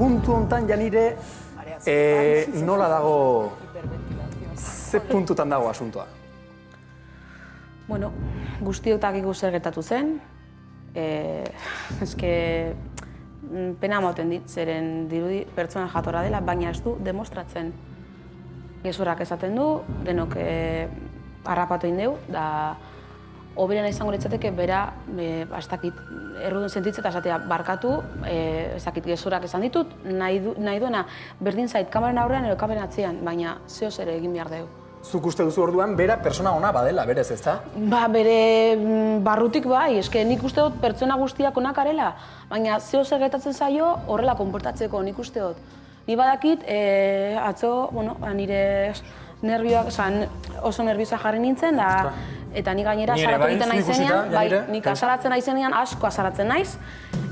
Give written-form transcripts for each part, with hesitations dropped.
Puntu hontan janire nola dago, ze puntutan dago asuntoa? Bueno, guztiotak zer gertatu zen. Eske pena ematen dit, zeren dirudi pertsona jatorra dela, baina ez du demostratzen. Gezurrak esaten du, denok harrapatu egin dugu, da hoberena izango litzateke bera, ez dakit, errudun sentitzen eta esatea barkatu, ez dakit gezurrak esan ditut, nahi duena berdin zait kameren aurrean edo kameren atzean, baina zehoz ere egin behar dugu. Zuk uste duzu orduan, bera persona ona badela, berez, ezta? Ba, bere barrutik bai, eske nik uste dut pertsona guztiak onak arela, baina zehoz gertatzen zaio horrela konportatzeko, nik uste dut. Ni badakit, atzo, bueno, nire nervioak, oso nerviosa jarri nintzen, da, eta ni gainera azaratu egiten naizenean, bai, nik azaratzen naizenean, asko azaratzen naiz,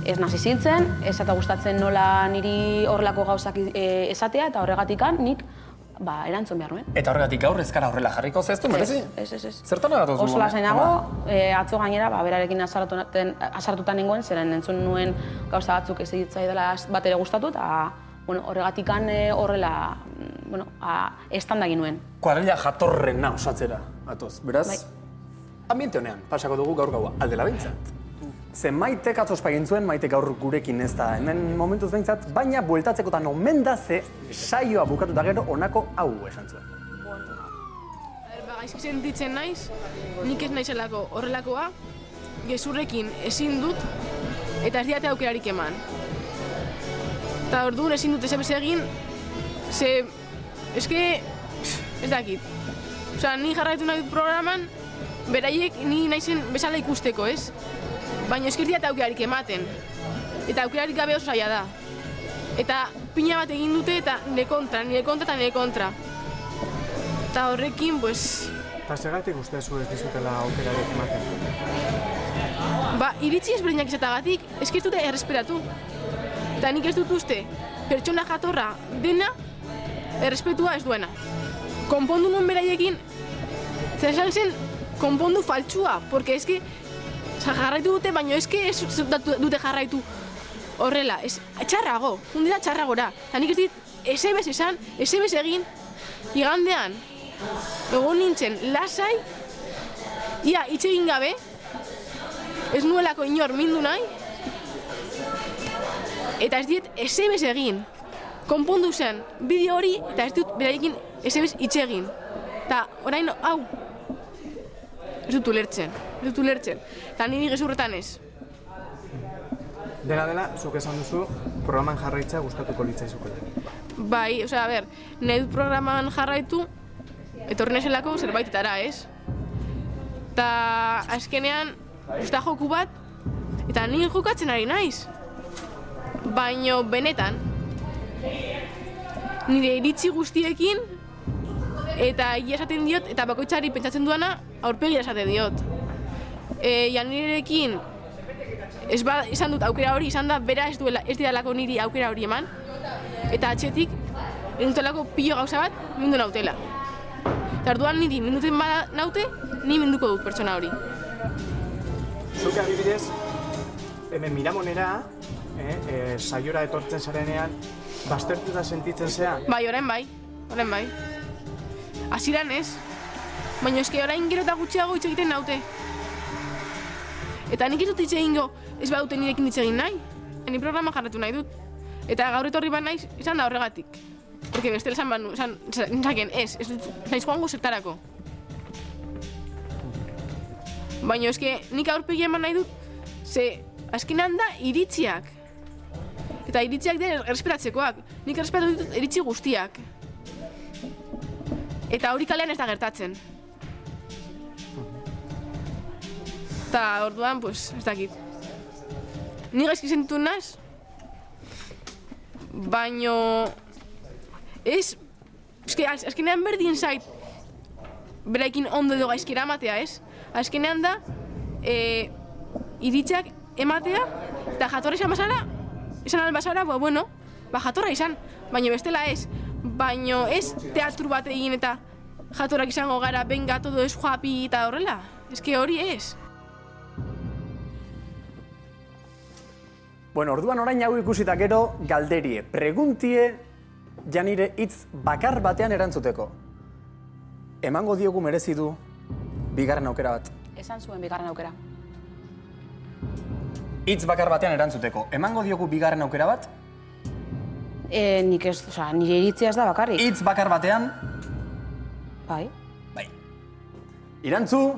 ez nazi ziltzen, ez eta gustatzen nola niri horrelako gauzak esatea, eta horregatikan nik erantzun behar nuen. Eta horregatik gaur ez gara horrela jarriko zehaztu, merezi? Ez. Zertan agatoz oso lasainago, atzo gainera, berarekin azaratuta nengoen, zeren entzun nuen gauza batzuk ez ditzaidala bat ere gustatu, eta horregatikan horrela estanda egin nuen. Kuadrilla jatorrena osatzera, atoz. Beraz, ambiente honean, pasako dugu gaur gaua, aldela behintzat. Ze Maitek atzo ospa egin zuen, Maitek gaur gurekin ez da hemen momentuz behintzat, baina bueltatzekotan omen da ze saioa bukatu da gero honako hau esan zuen. Gaizki sentitzen naiz, nik ez naizelako horrelakoa, gezurrekin ezin dut eta ez diate aukerarik eman. Eta orduan ezin dut ezebez egin, ze eske ez dakit. Osea, ni jarraitu nahi dut programan, beraiek ni naizen bezala ikusteko, ez? Baina eske ez diate aukerarik ematen. Eta aukerarik gabe oso zaila da. Eta pina bat egin dute eta nire kontra. Eta horrekin, pues... Eta zergatik uste zu ez dizutela aukerarik ematen? Ba, iritzi ezberdinak izatagatik, ez dute erresperatu. Eta nik ez dut uste, pertsona jatorra dena, errespetua ez duena. Konpondu nuen beraiekin, zer esan zen, konpondu faltsua, porque eske jarraitu dute, baina eske ez dute jarraitu horrela, txarrago, hundida txarragora. Eta nik ez dit, esebez esan, esebez egin, igandean, egon nintzen lasai, ia hitz egin gabe, ez nuelako inor mindu nahi, eta ez diet esebez egin. Konpondu zen bideo hori eta ez dut beraiekin esebez hitz egin. Eta orain, hau, ez dut ulertzen. Eta niri gezurretan ez. Dela, zuk esan duzu, programan jarraitza gustatuko litzaizuke. Bai, osea, nahi dut programan jarraitu, etorri naizelako zerbaitetara, ez? Eta azkenean, usta joku bat, eta nire jokatzen ari naiz. Baina benetan, nire iritzi guztiekin, eta egia esaten diot, eta bakoitzari pentsatzen duana, aurpegira esaten diot. Janirekin, esan dut aukera hori izan da, bera ez didalako niri aukera hori eman, eta atxetik, egin dutelako pilo gauza bat, mindu nautela. Eta orduan niri minduten bada naute, ni minduko dut pertsona hori. Zuke adibidez, hemen Miramonera, saiora etortzen zarenean, baztertuta sentitzen zea? Bai, orain bai. Hasieran ez, baina eske orain gero eta gutxiago hitz egiten naute. Eta nik ez dut hitz egingo, ez badute nirekin hitz egin nahi. Ni programa jarratu nahi dut. Eta gaur etorri bat naiz, izan da horregatik. Porque bestela esan ez naiz joango zertarako. Baina eske nik aurpegi eman nahi dut, ze azkenean da iritziak. Eta iritziak dira errespetatzekoak. Nik errespetatu ditut iritzi guztiak. Eta hori kalean ez da gertatzen. Eta orduan, pues, ez dakit. Ni gaizki sentitu naiz, baino... azkenean berdin zait beraikin ondo edo gaizki eramatea, ez? Azkenean da, iritziak ematea, eta jatorra izan albazara, jatorra izan, baina bestela ez. Baina ez teatru bat egin eta jatorrak izango gara, benga, todo ez joapi eta horrela. Ez hori ez. Bueno, orduan orain hau ikusita gero, galderie, preguntie, janire hitz bakar batean erantzuteko. Emango diogu merezi du bigarren aukera bat. Esan zuen bigarren aukera. Hitz bakar batean erantzuteko. Emango diogu bigarren aukera bat? Nik ez, nire iritzia ez da bakarrik. Hitz bakar batean? Bai. Bai. Irantzu,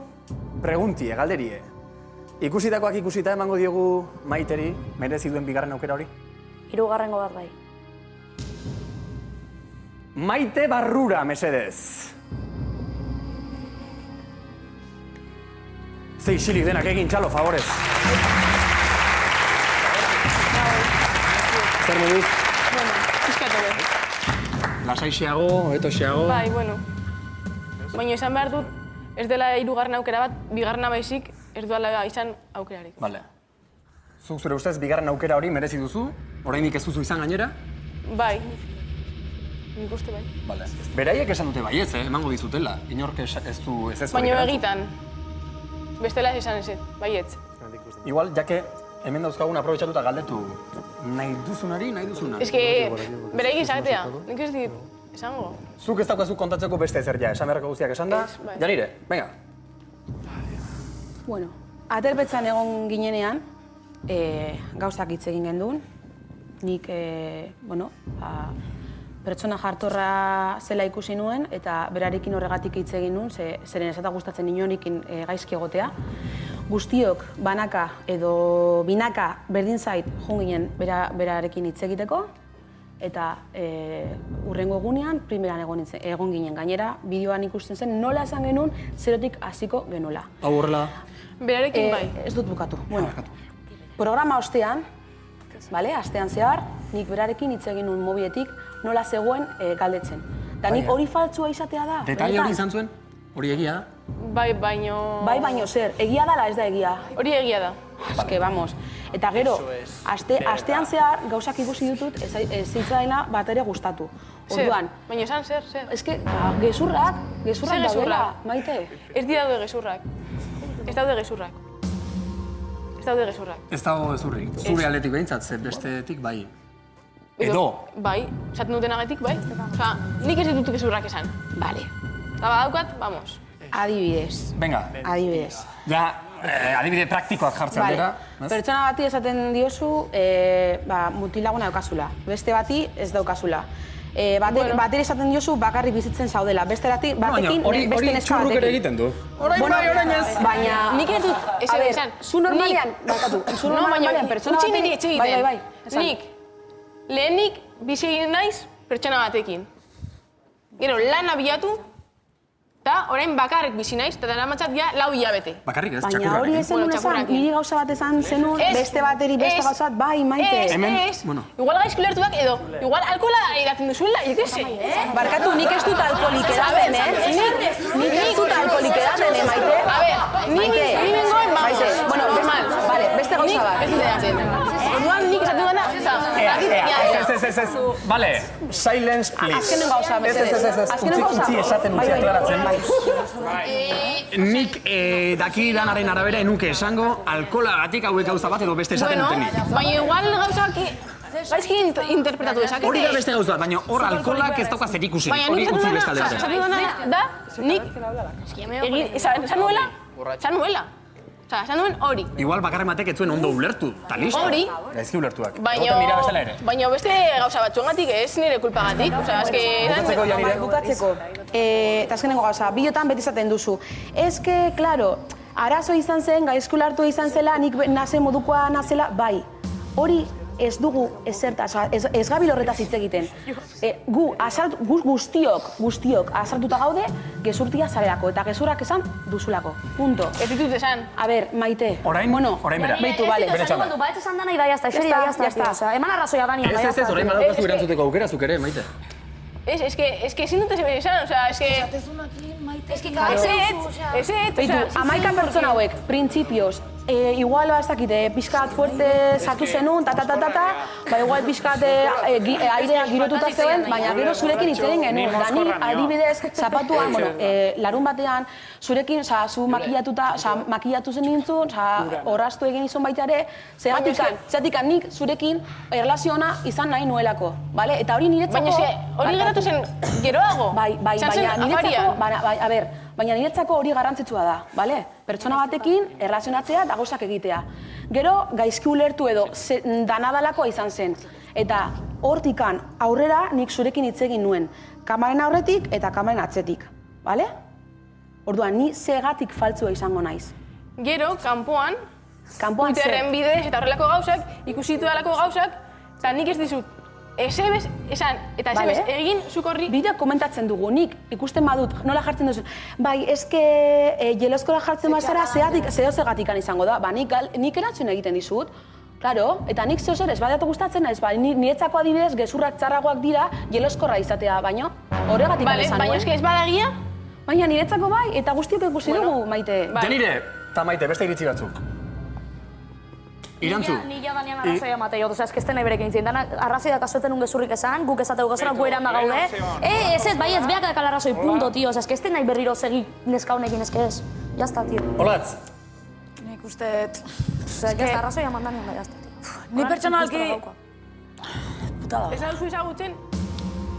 preguntie, galderie. Ikusitakoak ikusita emango diogu Maiteri merezi duen bigarren aukera hori? 3. bat bai. Maite Barrura, mesedez. Ze isilik denak egin txalo, favorez. Zer moduz? Bueno, pixkatu be. Lasaixeago, hobeto Bai, bueno. Baina esan behar dut, ez dela 3. aukera bat, 2. baizik, ez duela izan aukerarik. Bale. Zuk zure ustez bigarren aukera hori merezi duzu? Oraindik ez duzu izan gainera? Bai. Nik uste bai. Bale. Beraiek esan dute baietz, emango dizutela. Inork ez du ez Baina egitan. Bestela ez esan ezet, baietz. Igual, jake, hemen dauzkagun aprobetxatuta galdetu. Nahi duzunari, nahi duzuna. Ez que, beraik izatea, nik ez dit esango. Zuk ez daukazu kontatzeko beste ezer ja, esan beharreko guztiak esan da. Ez, bai. Janire, venga. Bueno, aterpetzan egon ginenean, gauzak hitz egin genduen. Nik, pertsona jartorra zela ikusi nuen, eta berarekin horregatik hitz egin nuen, zeren ez eta gustatzen inonikin gaizki egotea. Guztiok banaka edo binaka berdin zait joan ginen berarekin hitz egiteko, eta hurrengo egunean, primeran egon ginen. Gainera, bideoan ikusten zen nola esan genuen, zerotik hasiko genuela. Hau horrela. Berarekin bai. Ez dut bukatu. Bueno, programa ostean, astean zehar, nik berarekin hitz egin nuen mobietik nola zegoen galdetzen. Eta nik hori faltsua izatea da. Detaile hori izan zuen? Hori egia da? Bai, baino... Bai, baino zer, egia dala ez da egia. Hori egia da. Eske, vamos. Eta gero, astean zehar gauzak ikusi ditut ez zitzaena bat ere gustatu. Orduan, Baina esan zer. eske, gezurrak daudela, Maite. Ez di daude gezurrak. Ez daude gezurrak. Ez dago gezurrik. Zure aldetik behintzat, ze bestetik bai. Edo. Bai, esaten dutenagatik bai. Osa, nik ez ditut gezurrak esan. Vale. Eta badaukat, vamos. Adibidez. Venga. Adibidez. Ja, adibide praktikoak jartzen dira. Pertsona bati esaten diozu mutilaguna daukazula. Beste bati ez daukazula. Bateri esaten diozu bakarrik bizitzen zaudela. Beste batekin beste neska batekin. Hori ere egiten du. Orain bai, orain ez. Baina... Nik ez dut ez esan. Zu normalian, pertsona batekin... niri etxe egiten. Bai. Nik, lehenik bizi egin naiz pertsona batekin. Gero, lan abiatu, eta orain bakarrik bizi naiz, eta daramatzat ja 4 hilabete. Bakarrik ez, Baina txakurrak. hori ez zenun esan, niri gauza bat esan zenun, beste bateri beste gauza bat, bai, Maite. Ez. Igual gaizki lertuak edo, igual alkohola eratzen duzuela, ikese. Barkatu, nik ez dut alkoholik edaten, Nik ez dut alkoholik edaten, Maite. A ver, ni bengoen, vamos. Bueno, beste gauza bat. Ez dut edaten. Orduan nik esatu dena, Ez. Vale, silence, please. Azkenen gauza, mesedez. Utzi esaten, utzi aklaratzen. Nik dakidanaren arabera enuke esango alkoholagatik hauek gauza bat edo beste esaten dutenik. Baina igual gauzak gaizki interpretatu dezakete. Hori da beste gauza bat, baina hor alkoholak ez dauka zer ikusi. Hori utzi beste alde batean. Esatu dena da, nik esan nuela. Esan nuen hori. Igual bakarren batek ez zuen ondo ulertu, eta listo. Hori. Gaizki ulertuak. Nira bezala ere. Baina beste gauza batzuengatik ez nire kulpagatik. Bukatzeko, Janire. Bukatzeko. Eta azkenengo gauza, bilotan beti izaten duzu. Eske, claro, arazo izan zen, gaizki ulertu izan zela, nik naze modukoa nazela, bai. Hori ez dugu ezertaz, ez gabil horretaz hitz egiten. Gu guztiok azartuta gaude, gezurtia zarelako, eta gezurrak esan duzulako. Punto. Ez ditut esan. A ber, Maite. Orain bera. Beitu, bale. Bere txanda. Ba, ez esan da nahi da, jazta, eseri da, jazta. Eman arrazoia Dani, da, jazta. Ez, orain badaukazu erantzuteko aukera, zuk ere, Maite. Es que ezin dut esan, osea, es que... Maite, Ez, Beitu, 11 pertsona hauek, printzipioz, igual, ez dakit, pixkat fuerte sartu zenun, igual pixkat airea girotuta zeuen, baina gero zurekin hitz egin genuen. Da ni adibidez, zapatuan, larun batean, zurekin, zu makillatu zen nintzun, orrastu egin izun baita ere, zegatik nik zurekin erlaziona izan nahi nuelako, bale? Eta hori niretzako... Baina hori geratu zen geroago? Bai, baina niretzako hori garrantzitsua da, bale? Pertsona batekin erlazionatzea eta gauzak egitea. Gero, gaizki ulertu edo danadalakoa izan zen. Eta hortikan aurrera nik zurekin hitz egin nuen. Kamaren aurretik eta kamaren atzetik, bale? Orduan, ni zegatik faltzua izango naiz. Gero, kanpoan Twitterren bidez eta horrelako gauzak, ikusi ditudalako gauzak, eta nik ez dizut esebez esan, eta esebez egin zuk horri... Bideo komentatzen dugu, nik ikusten badut, nola jartzen duzu. Bai, eske jelozkora jartzen bazara, zehatik izango da. Ba, nik erantzun egiten dizut. Claro, eta nik zeo zer ez badiatu gustatzen naiz, niretzako adibidez gezurrak txarragoak dira jelozkorra izatea, baino horregatik izan nuen. Baina eske ez badagia? Baina niretzako bai, eta guztiok ikusi dugu, Maite. Janire, eta Maite, beste iritzi batzuk. Irantzu. Ni ja danean arrazoia Mateo, oza, eskezten nahi berekin zin. Arrazoia dakazueten un gezurrik esan, guk esateu gezura gueran da gaude. Ez, bai ez, beak dakala arrazoi, punto, tio. Oza, eskezten nahi berriro segi neska honekin, eske ez. Jazta, tio. Olatz. Nik uste... Jazta, arrazoia mandanean da, jazta, tio. Ni pertsonalki... Putada. Ez duzu ezagutzen?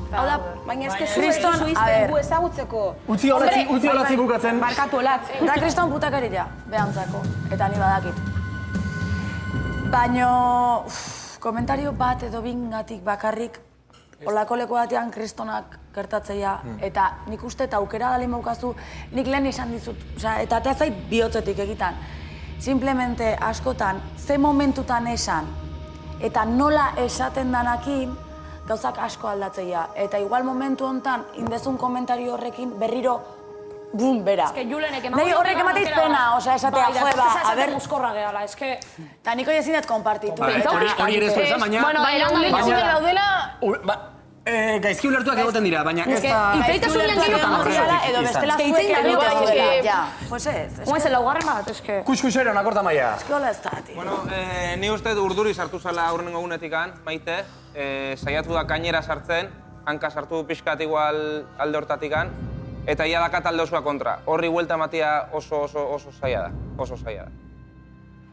Hau da, baina eske zu izten gu ezagutzeko. Utzi olatzi bukatzen. Barkatu olatz. Da kriston putakarila, behantzako, eta ni badakit. Baina, komentario bat edo bingatik bakarrik, olako leku batean kristonak gertatzeia, eta nik uste eta aukera dali maukazu, nik lehen esan dizut, eta eta zait bihotzetik egitan. Simplemente askotan, ze momentutan esan, eta nola esaten danakin, gauzak asko aldatzeia. Eta igual momentu hontan, indezun komentario horrekin berriro, bum, bera. Ez que Julenek ematen... Nei horrek emateiz pena, osea, esatea, joe, ba, a ber... Muskorra gehala, ez que... Ta niko ezin dut konpartitu. Hori ere ez du esan, baina... Baina, daudela... Gaizki ulertuak egoten dira, baina ez da... Itzaitasun jantzio edo bestela zuek egiten ja. Pues ez. Como ez el laugarren bat, ez que... Kuskusero, nakorta maia. Ez que hola ez da, tio. Bueno, ni uste urduri sartu zala aurrenengo egunetikan, Maite. Saiatu da kainera sartzen, hanka sartu pixkat igual alde hortatikan. Eta ia dakat alde osoa kontra. Horri huelta ematia oso zaila da. Oso zaila da.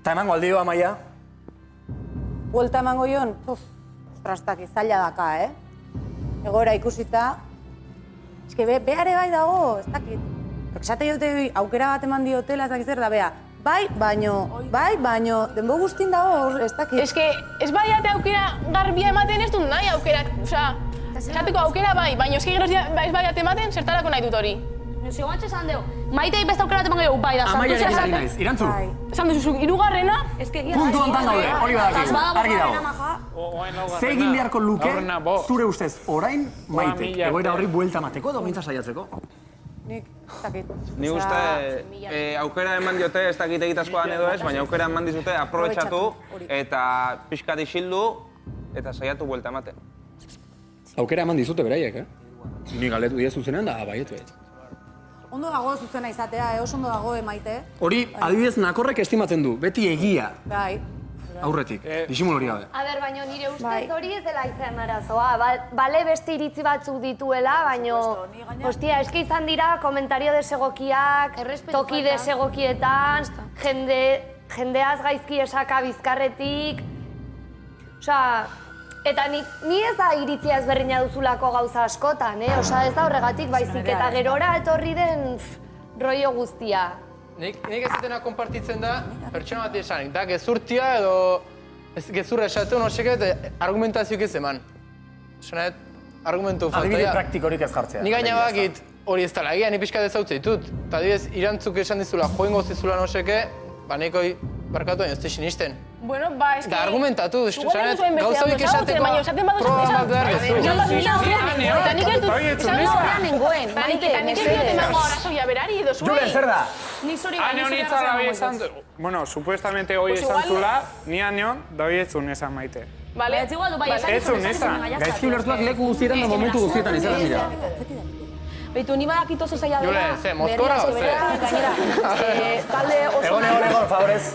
Ta emango aldioa, Maia? Buelta emango joan, ostrastak zaila daka, Egoera ikusita. Eske behare bai dago, ez dakit. Esate dute aukera bat eman diotela, ez dakit zer da, bea. Bai, baino, denbo guztin dago, ez dakit. Eske, ez badiate aukera garbia ematen ez dut nahi aukerak, osea... Esateko aukera bai, baina eski gero ez badiate ematen, zertarako nahi dut hori. Zigantxe esan deu, Maitei beste aukera bat eman gehiago, bai da, sartu Amaiarekin ari naiz, irantzu. Esan duzu, hirugarrena? Puntu hontan daude, hori badaki, argi dago. Ze egin beharko luke, zure ustez, orain Maitek, egoera horri buelta emateko edo gintza saiatzeko? Nik, ez dakit. Ni uste aukera eman diote, ez dakit egitazkoan edo ez, baina aukera eman dizute aprobetxatu eta pixkat isildu eta saiatu buelta ematen. Aukera eman dizute beraiek, Ni galetu dira zuzenean da baietu Ondo dago zuzena izatea, oso ondo dago Maite. Hori, adibidez, nakorrek estimatzen du, beti egia Bai. aurretik, disimul hori gabe. A ber, baina nire ustez hori ez dela izan arazoa. Bale beste iritzi batzuk dituela, baina... Hostia, eske izan dira komentario desegokiak, toki desegokietan, jendeaz gaizki esaka bizkarretik... Osea, eta ni ez da iritzia ezberdina duzulako gauza askotan, Osea, ez da horregatik baizik eta gerora etorri den rollo guztia. Nik ez dutena konpartitzen da, pertsona bat esanik, da gezurtia edo gezurra esatu noseke eta argumentazioak ez eman. Esanet, argumentu falta. Adibide praktikorik ez jartzea. Ni gaina bakit hori ez dela egia, ni pixka dezautze ditut. Eta adibidez, irantzuk esan dizula, joingo zizula noseke, nekoi barkatu ez da sinisten. Bueno, ba, eski... Da argumentatu, esanet, gauza hoik esateko proba bat behar gezu. Eta nik ez dut... Horrean nengoen, Maite, Eta nik ez dut emango arazoia berari edo zuei. Julen, zer da? Nik zuri Aneonitzala hori esan du. Bueno, supuestamente hoi esan zula, ni aneon, da hoi etzun esan Maite. Vale? Etzun esan. Gaizki ulertuak leku guztietan da momentu guztietan izan dira. Beitu, ni badakit oso zaila dela. Julen, ze, mozkorra o ze? Gainera, talde oso... Egon, favorez.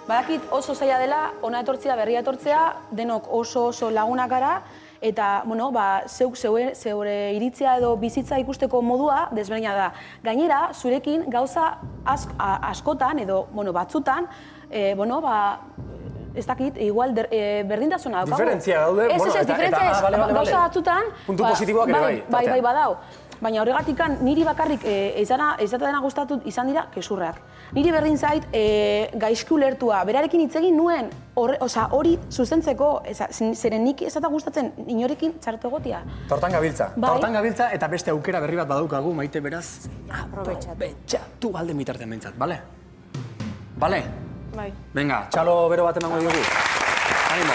Badakit oso zaila dela, ona etortzea, berria etortzea, denok oso lagunak gara, eta, bueno, zeuk zeure iritzia edo bizitza ikusteko modua desberdina da. Gainera, zurekin gauza askotan edo, batzutan, ez dakit, igual berdintasuna daukagu. Diferentzia daude, diferentzia gauza batzutan, puntu positiboak ere bai. Bai, badau. Baina horregatikan niri bakarrik izatena gustatu izan dira kesurrak. Niri berdin zait gaizki ulertua, berarekin hitz egin nuen, hori zuzentzeko, zeren nik ez da gustatzen inorekin txartu egotia. Hortan gabiltza eta beste aukera berri bat badaukagu, Maite, beraz. Aprobetxatu alde mitartean behintzat, bale? Bale? Bai. Venga, txalo bero bat emango diogu. Animo.